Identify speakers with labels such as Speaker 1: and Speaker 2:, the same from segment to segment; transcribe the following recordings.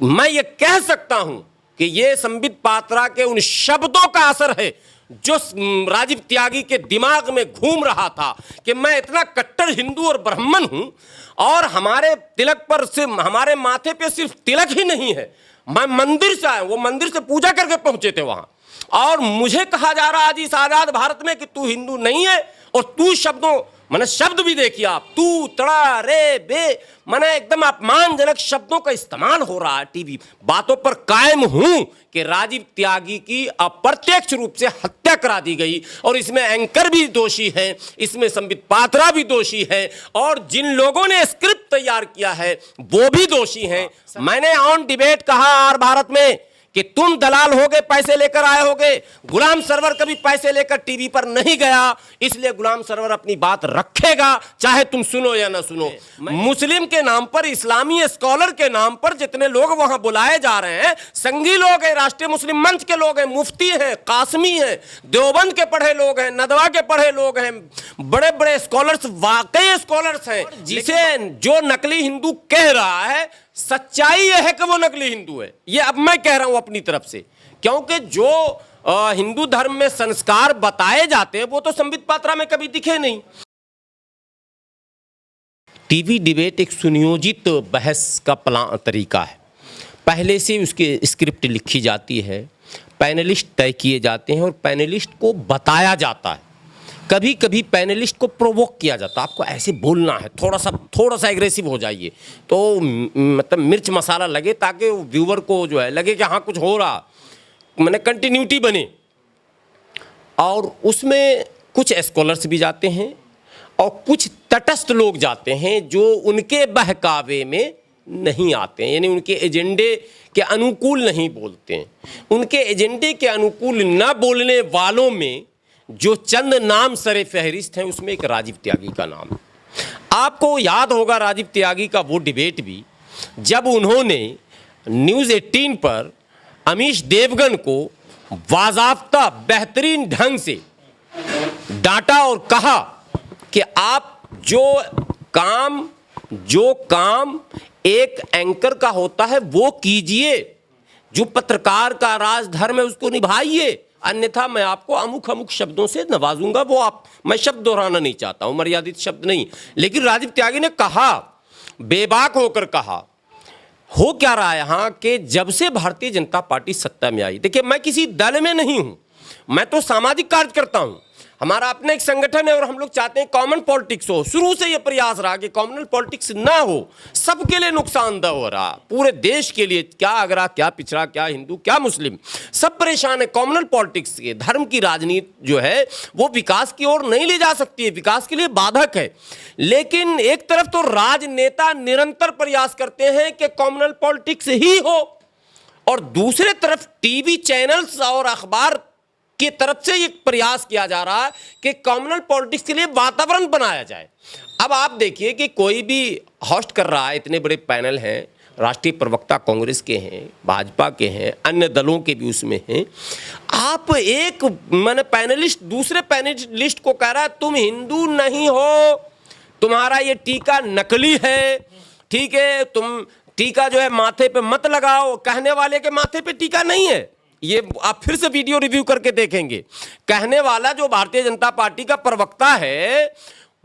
Speaker 1: मैं ये कह सकता हूं कि ये संबित पात्रा के उन शब्दों का असर है जो राजीव त्यागी के दिमाग में घूम रहा था कि मैं इतना कट्टर हिंदू और ब्राह्मण हूं और हमारे तिलक पर सिर्फ, हमारे माथे पे सिर्फ तिलक ही नहीं है, मैं मंदिर से आया, वो मंदिर से पूजा करके पहुंचे थे वहां, और मुझे कहा जा रहा आज इस आजाद भारत में कि तू हिंदू नहीं है, और तू शब्दों, मैंने शब्द भी देखिए आप, तू तड़ा रे बे, मैंने एकदम अपमानजनक शब्दों का इस्तेमाल हो रहा है टीवी। बातों पर कायम हूं कि राजीव त्यागी की अप्रत्यक्ष रूप से हत्या करा दी गई, और इसमें एंकर भी दोषी है, इसमें संबित पात्रा भी दोषी है, और जिन लोगों ने स्क्रिप्ट तैयार किया है वो भी दोषी हैं। मैंने ऑन डिबेट कहा आर भारत में कि तुम दलाल होगे, पैसे लेकर आए होगे। गुलाम सरवर कभी पैसे लेकर टीवी पर नहीं गया, इसलिए गुलाम सरवर अपनी बात रखेगा चाहे तुम सुनो या ना सुनो। मुस्लिम के नाम पर, इस्लामी स्कॉलर के नाम पर जितने लोग वहां बुलाए जा रहे हैं, संघी लोग हैं, राष्ट्रीय मुस्लिम मंच के लोग हैं, मुफ्ती हैं, कासमी हैं, देवबंद के पढ़े लोग हैं, नदवा के पढ़े लोग हैं, बड़े बड़े स्कॉलर्स, वाकई स्कॉलर्स हैं। जिसे जो नकली हिंदू कह रहा है, सच्चाई यह है कि वो नकली हिंदू है, ये अब मैं कह रहा हूं अपनी तरफ से, क्योंकि जो हिंदू धर्म में संस्कार बताए जाते हैं वो तो संबित पात्रा में कभी दिखे नहीं। टीवी डिबेट एक सुनियोजित बहस का तरीका है। पहले से उसकी स्क्रिप्ट लिखी जाती है, पैनलिस्ट तय किए जाते हैं और पैनलिस्ट को बताया जाता है। कभी कभी पैनलिस्ट को प्रोवोक किया जाता है, आपको ऐसे बोलना है, थोड़ा सा एग्रेसिव हो जाइए, तो मतलब मिर्च मसाला लगे ताकि व्यूवर को जो है लगे कि हाँ कुछ हो रहा, मैंने कंटिन्यूटी बने। और उसमें कुछ स्कॉलर्स भी जाते हैं और कुछ तटस्थ लोग जाते हैं जो उनके बहकावे में नहीं आते हैं, यानी उनके एजेंडे के अनुकूल नहीं बोलते हैं। उनके एजेंडे के अनुकूल न बोलने वालों में जो चंद नाम सरे फहरिस्त हैं, उसमें एक राजीव त्यागी का नाम है। आपको याद होगा राजीव त्यागी का वो डिबेट भी, जब उन्होंने न्यूज़ 18 पर अमीश देवगन को बाज़ाब्ता बेहतरीन ढंग से डांटा और कहा कि आप जो काम एक एंकर का होता है वो कीजिए, जो पत्रकार का राजधर्म है उसको निभाइए, अन्यथा मैं आपको अमुक शब्दों से नवाजूंगा। मैं शब्द दोहराना नहीं चाहता हूं, मर्यादित शब्द नहीं, लेकिन राजीव त्यागी ने कहा, बेबाक होकर कहा। हो क्या रहा है यहां कि जब से भारतीय जनता पार्टी सत्ता में आई, देखिए मैं किसी दल में नहीं हूं, मैं तो सामाजिक कार्य करता हूं, हमारा अपना एक संगठन है और हम लोग चाहते हैं कॉमन पॉलिटिक्स हो। शुरू से यह प्रयास रहा कि कॉमन पॉलिटिक्स ना हो, सबके लिए नुकसानदेह हो रहा, पूरे देश के लिए, क्या अगरा, क्या पिछड़ा, क्या हिंदू, क्या मुस्लिम, सब परेशान है कॉमनल पॉलिटिक्स के। धर्म की राजनीति जो है वो विकास की ओर नहीं ले जा सकती है, विकास के लिए बाधक है। लेकिन एक तरफ तो राजनेता निरंतर प्रयास करते हैं कि कॉमनल पॉलिटिक्स ही हो, और दूसरे तरफ टीवी चैनल्स और अखबार की तरफ से एक प्रयास किया जा रहा है कि कॉमनल पॉलिटिक्स के लिए वातावरण बनाया जाए। अब आप देखिए कि कोई भी होस्ट कर रहा है, इतने बड़े पैनल हैं, राष्ट्रीय प्रवक्ता कांग्रेस के हैं, भाजपा के हैं, अन्य दलों के भी उसमें हैं। आप एक मैंने पैनलिस्ट दूसरे पैनलिस्ट को कह रहा है तुम हिंदू नहीं हो, तुम्हारा ये टीका नकली है, ठीक है, तुम टीका जो है माथे पे मत लगाओ। कहने वाले के माथे पे टीका नहीं है, ये आप फिर से वीडियो रिव्यू करके देखेंगे। कहने वाला जो भारतीय जनता पार्टी का प्रवक्ता है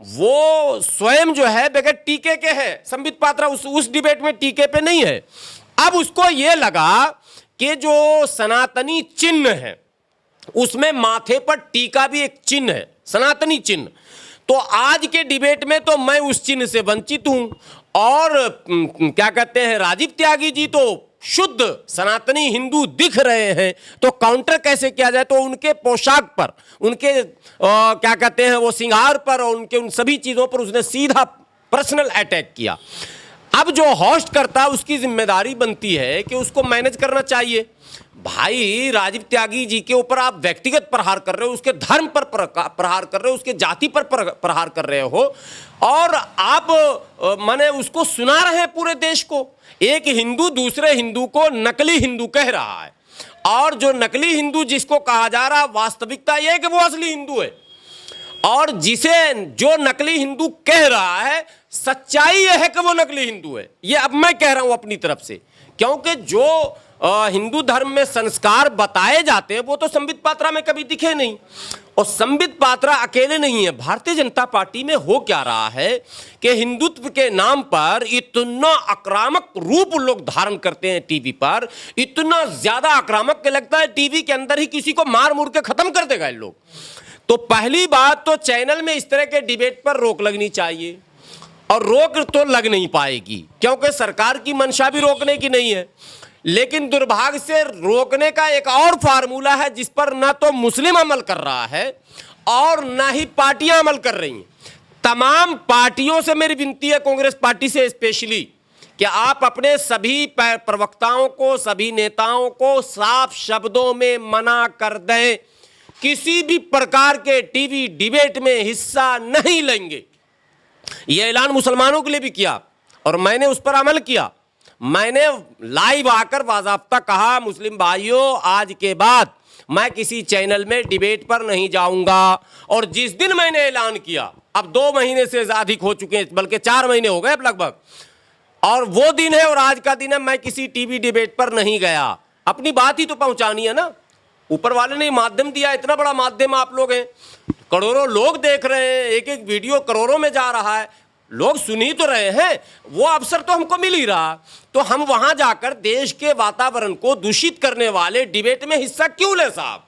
Speaker 1: वो स्वयं जो है बगैर टीके के है। संबित पात्रा उस डिबेट में टीके पे नहीं है। अब उसको ये लगा कि जो सनातनी चिन्ह है उसमें माथे पर टीका भी एक चिन्ह है, सनातनी चिन्ह। तो आज के डिबेट में तो मैं उस चिन्ह से वंचित हूं, और क्या कहते हैं राजीव त्यागी जी तो शुद्ध सनातनी हिंदू दिख रहे हैं, तो काउंटर कैसे किया जाए। तो उनके पोशाक पर, उनके क्या कहते हैं वो सिंगार पर और उनके उन सभी चीज़ों पर उसने सीधा पर्सनल अटैक किया। अब जो होस्ट करता है उसकी जिम्मेदारी बनती है कि उसको मैनेज करना चाहिए। भाई राजीव त्यागी जी के ऊपर आप व्यक्तिगत प्रहार कर रहे हो, उसके धर्म पर प्रहार कर रहे हो, उसके जाति पर प्रहार कर रहे हो, और आप माने उसको सुना रहे हैं पूरे देश को। एक हिंदू दूसरे हिंदू को नकली हिंदू कह रहा है, और जो नकली हिंदू जिसको कहा जा रहा है वास्तविकता यह है कि वो असली हिंदू है, और जिसे जो नकली हिंदू कह रहा है सच्चाई यह है कि वो नकली हिंदू है। ये अब मैं कह रहा हूं अपनी तरफ से, क्योंकि जो हिंदू धर्म में संस्कार बताए जाते हैं वो तो संबित पात्रा में कभी दिखे नहीं। और संबित पात्रा अकेले नहीं है, भारतीय जनता पार्टी में हो क्या रहा है कि हिंदुत्व के नाम पर इतना आक्रामक रूप लोग धारण करते हैं टीवी पर, इतना ज्यादा आक्रामक के लगता है टीवी के अंदर ही किसी को मार मुर के खत्म कर देगा ये लोग। तो पहली बात तो चैनल में इस तरह के डिबेट पर रोक लगनी चाहिए, और रोक तो लग नहीं पाएगी क्योंकि सरकार की मंशा भी रोकने की नहीं है। लेकिन दुर्भाग्य से रोकने का एक और फार्मूला है जिस पर ना तो मुस्लिम अमल कर रहा है और ना ही पार्टियां अमल कर रही हैं। तमाम पार्टियों से मेरी विनती है, कांग्रेस पार्टी से स्पेशली, कि आप अपने सभी प्रवक्ताओं को, सभी नेताओं को साफ शब्दों में मना कर दें, किसी भी प्रकार के टीवी डिबेट में हिस्सा नहीं लेंगे। यह ऐलान मुसलमानों के लिए भी किया और मैंने उस पर अमल किया। मैंने लाइव आकर बाज़ाब्ता कहा, मुस्लिम भाइयों आज के बाद मैं किसी चैनल में डिबेट पर नहीं जाऊंगा। और जिस दिन मैंने ऐलान किया, अब 2 महीने से अधिक हो चुके हैं, बल्कि 4 महीने हो गए अब लगभग, और वो दिन है और आज का दिन है, मैं किसी टीवी डिबेट पर नहीं गया। अपनी बात ही तो पहुंचानी है ना, ऊपर वाले ने माध्यम दिया, इतना बड़ा माध्यम आप लोग हैं, करोड़ों लोग देख रहे हैं, एक एक वीडियो करोड़ों में जा रहा है, लोग सुन ही तो रहे हैं, वो अवसर तो हमको मिल ही रहा। तो हम वहां जाकर देश के वातावरण को दूषित करने वाले डिबेट में हिस्सा क्यों ले साहब?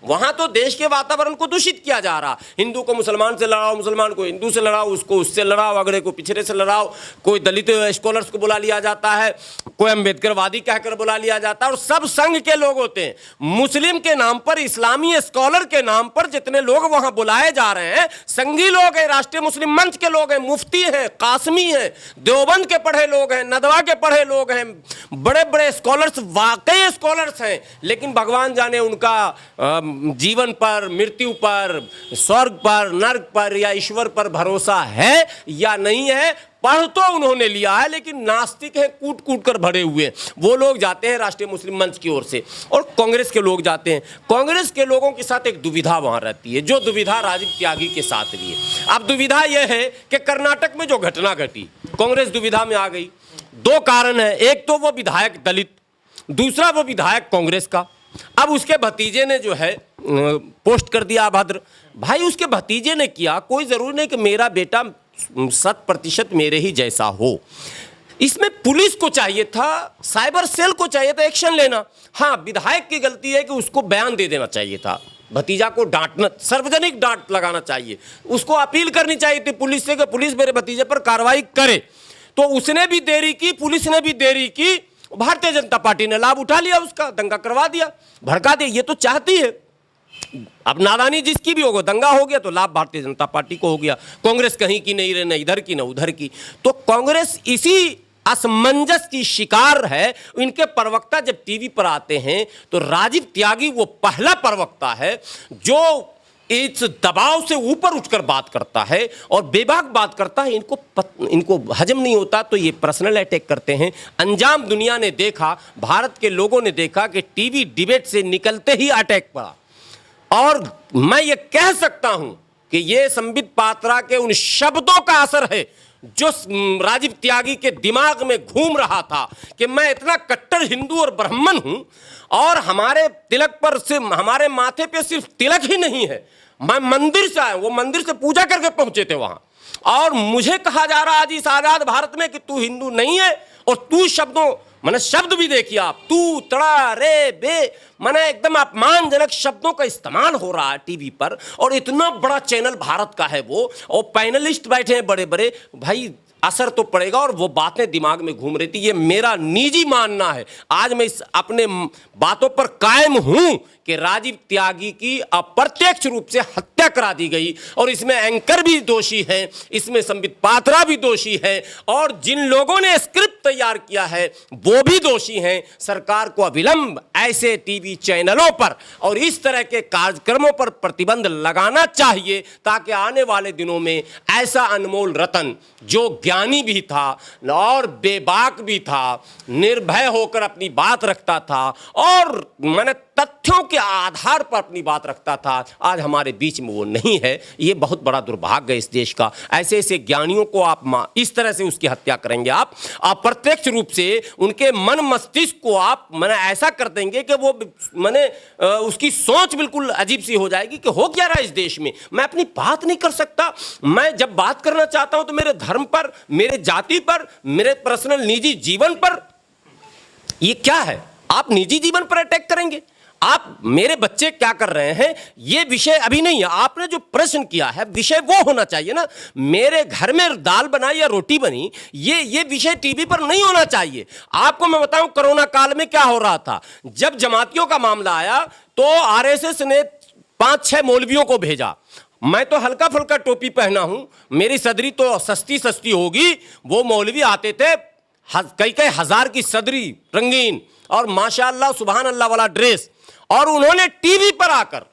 Speaker 1: वहां तो देश के वातावरण को दूषित किया जा रहा। हिंदू को मुसलमान से लड़ाओ, मुसलमान को हिंदू से लड़ाओ, उसको उससे लड़ाओ, अगड़े को पिछड़े से लड़ाओ, कोई दलित स्कॉलर्स को बुला लिया जाता है, कोई अम्बेडकरवादी कहकर बुला लिया जाता है, और सब संघ के लोग होते हैं। मुस्लिम के नाम पर, इस्लामी स्कॉलर के नाम पर जितने लोग वहां बुलाए जा रहे हैं, संघी लोग हैं, राष्ट्रीय मुस्लिम मंच के लोग हैं, मुफ्ती हैं, कासमी हैं, देवबंद के पढ़े लोग हैं, नदवा के पढ़े लोग हैं, बड़े बड़े स्कॉलर्स, वाकई स्कॉलर्स हैं। लेकिन भगवान जाने उनका जीवन पर, मृत्यु पर, स्वर्ग पर, नर्क पर या ईश्वर पर भरोसा है या नहीं है। पढ़ तो उन्होंने लिया है लेकिन नास्तिक है, कूट कूट कर भरे हुए। वो लोग जाते हैं राष्ट्रीय मुस्लिम मंच की ओर से, और कांग्रेस के लोग जाते हैं। कांग्रेस के लोगों के साथ एक दुविधा वहां रहती है, जो दुविधा राजीव त्यागी के साथ भी है। अब दुविधा यह है कि कर्नाटक में जो घटना घटी, कांग्रेस दुविधा में आ गई। 2 कारण है, एक तो वो विधायक दलित, दूसरा वो विधायक कांग्रेस का। अब उसके भतीजे ने जो है पोस्ट कर दिया अभद्र। भाई उसके भतीजे ने किया, कोई जरूरी नहीं कि मेरा बेटा 100% मेरे ही जैसा हो। इसमें पुलिस को चाहिए था, साइबर सेल को चाहिए था एक्शन लेना। हाँ, विधायक की गलती है कि उसको बयान दे देना चाहिए था, भतीजा को डांटना, सार्वजनिक डांट लगाना चाहिए, उसको अपील करनी चाहिए थी पुलिस से कि पुलिस मेरे भतीजे पर कार्रवाई करे। तो उसने भी देरी की, पुलिस ने भी देरी की, भारतीय जनता पार्टी ने लाभ उठा लिया, उसका दंगा करवा दिया, भड़का दिया। ये तो चाहती है, अब नादानी जिसकी भी होगा, दंगा हो गया तो लाभ भारतीय जनता पार्टी को हो गया। कांग्रेस कहीं की नहीं रहे, न इधर की न उधर की। तो कांग्रेस इसी असमंजस की शिकार है। इनके प्रवक्ता जब टीवी पर आते हैं तो राजीव त्यागी वो पहला प्रवक्ता है जो इस दबाव से ऊपर उठकर बात करता है और बेबाक बात करता है। इनको हजम नहीं होता तो ये पर्सनल अटैक करते हैं। अंजाम दुनिया ने देखा, भारत के लोगों ने देखा कि टीवी डिबेट से निकलते ही अटैक पड़ा। और मैं ये कह सकता हूं कि ये संबित पात्रा के उन शब्दों का असर है जो राजीव त्यागी के दिमाग में घूम रहा था कि मैं इतना कट्टर हिंदू और ब्राह्मण हूं और हमारे तिलक पर सिर्फ, हमारे माथे पे सिर्फ तिलक ही नहीं है, मैं मंदिर से आया, वो मंदिर से पूजा करके पहुंचे थे वहां, और मुझे कहा जा रहा आज इस आजाद भारत में कि तू हिंदू नहीं है। और तू शब्दों, मैंने शब्द भी देखिए आप, तू, तड़ा, रे, बे, मैंने एकदम अपमानजनक शब्दों का इस्तेमाल हो रहा है टीवी पर। और इतना बड़ा चैनल भारत का है वो, और पैनलिस्ट बैठे हैं बड़े बड़े, भाई असर तो पड़ेगा। और वो बातें दिमाग में घूम रही थी, ये मेरा निजी मानना है। आज मैं इस अपने बातों पर कायम हूं कि राजीव त्यागी की अप्रत्यक्ष रूप से हत्या करा दी गई, और इसमें एंकर भी दोषी है, इसमें संबित पात्रा भी दोषी है, और जिन लोगों ने स्क्रिप्ट तैयार किया है वो भी दोषी हैं। सरकार को अविलंब ऐसे टीवी चैनलों पर और इस तरह के कार्यक्रमों पर प्रतिबंध लगाना चाहिए, ताकि आने वाले दिनों में ऐसा अनमोल रतन जो ज्ञानी भी था और बेबाक भी था, निर्भय होकर अपनी बात रखता था, और मैंने तथ्यों के आधार पर अपनी बात रखता था, आज हमारे बीच में वो नहीं है। ये बहुत बड़ा दुर्भाग्य है इस देश का। ऐसे ऐसे ज्ञानियों को आप इस तरह से उसकी हत्या करेंगे, आप अप्रत्यक्ष रूप से उनके मन मस्तिष्क को आप माने ऐसा कर देंगे कि वो माने उसकी सोच बिल्कुल अजीब सी हो जाएगी कि हो क्या रहा है इस देश में। मैं अपनी बात नहीं कर सकता, मैं जब बात करना चाहता हूं तो मेरे धर्म पर, मेरे जाति पर, मेरे पर्सनल निजी जीवन पर। ये क्या है? आप निजी जीवन पर अटैक करेंगे? आप मेरे बच्चे क्या कर रहे हैं ये विषय अभी नहीं है। आपने जो प्रश्न किया है विषय वो होना चाहिए ना। मेरे घर में दाल बनाई या रोटी बनी, ये विषय टीवी पर नहीं होना चाहिए। आपको मैं बताऊं कोरोना काल में क्या हो रहा था। जब जमातियों का मामला आया तो आरएसएस ने 5-6 मौलवियों को भेजा। मैं तो हल्का फुल्का टोपी पहना हूं, मेरी सदरी तो सस्ती सस्ती होगी। वो मौलवी आते थे, कई हजार की सदरी रंगीन और माशाअल्लाह सुभान अल्लाह वाला ड्रेस, और उन्होंने टीवी पर आकर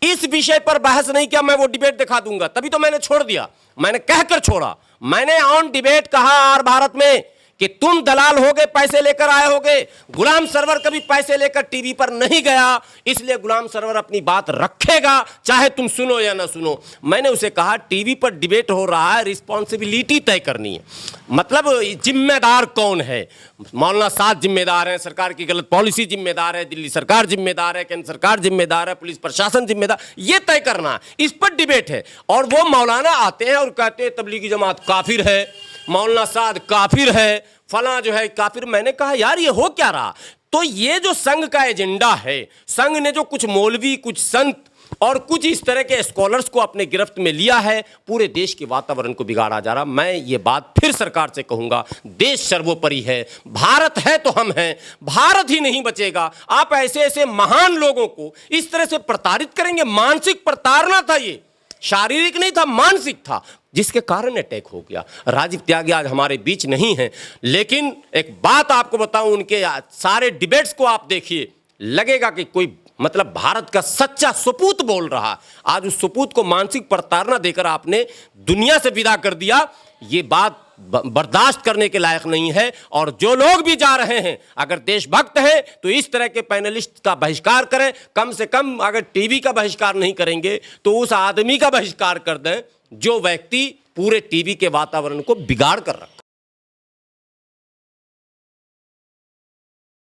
Speaker 1: इस विषय पर बहस नहीं किया। मैं वो डिबेट दिखा दूंगा, तभी तो मैंने छोड़ दिया। मैंने कहकर छोड़ा, मैंने ऑन डिबेट कहा आर भारत में कि तुम दलाल होगे, पैसे लेकर आए होगे। गुलाम सरवर कभी पैसे लेकर टीवी पर नहीं गया, इसलिए गुलाम सरवर अपनी बात रखेगा चाहे तुम सुनो या ना सुनो। मैंने उसे कहा टीवी पर डिबेट हो रहा है, रिस्पॉन्सिबिलिटी तय करनी है। मतलब जिम्मेदार कौन है? मौलाना साद जिम्मेदार है, सरकार की गलत पॉलिसी जिम्मेदार है, दिल्ली सरकार जिम्मेदार है, केंद्र सरकार जिम्मेदार है, पुलिस प्रशासन जिम्मेदार, ये तय करना है। इस पर डिबेट है। और वो मौलाना आते हैं और कहते हैं तबलीगी जमात काफिर है, मौलाना साद काफिर है, फला जो है काफिर। मैंने कहा यार ये हो क्या रहा? तो ये जो संघ का एजेंडा है, संघ ने जो कुछ मौलवी, कुछ संत और कुछ इस तरह के स्कॉलर्स को अपने गिरफ्त में लिया है, पूरे देश के वातावरण को बिगाड़ा जा रहा। मैं ये बात फिर सरकार से कहूंगा, देश सर्वोपरि है, भारत है तो हम हैं, भारत ही नहीं बचेगा। आप ऐसे ऐसे महान लोगों को इस तरह से प्रताड़ित करेंगे। मानसिक प्रताड़ना था ये, शारीरिक नहीं था, मानसिक था, जिसके कारण अटैक हो गया। राजीव त्यागी आज हमारे बीच नहीं है, लेकिन एक बात आपको बताऊं, उनके सारे डिबेट्स को आप देखिए, लगेगा कि कोई मतलब भारत का सच्चा सपूत बोल रहा। आज उस सपूत को मानसिक प्रताड़ना देकर आपने दुनिया से विदा कर दिया। ये बात बर्दाश्त करने के लायक नहीं है। और जो लोग भी जा रहे हैं, अगर देशभक्त हैं तो इस तरह के पैनलिस्ट का बहिष्कार करें। कम से कम अगर टीवी का बहिष्कार नहीं करेंगे तो उस आदमी का बहिष्कार कर दें जो व्यक्ति पूरे टीवी के वातावरण को बिगाड़ कर रखा।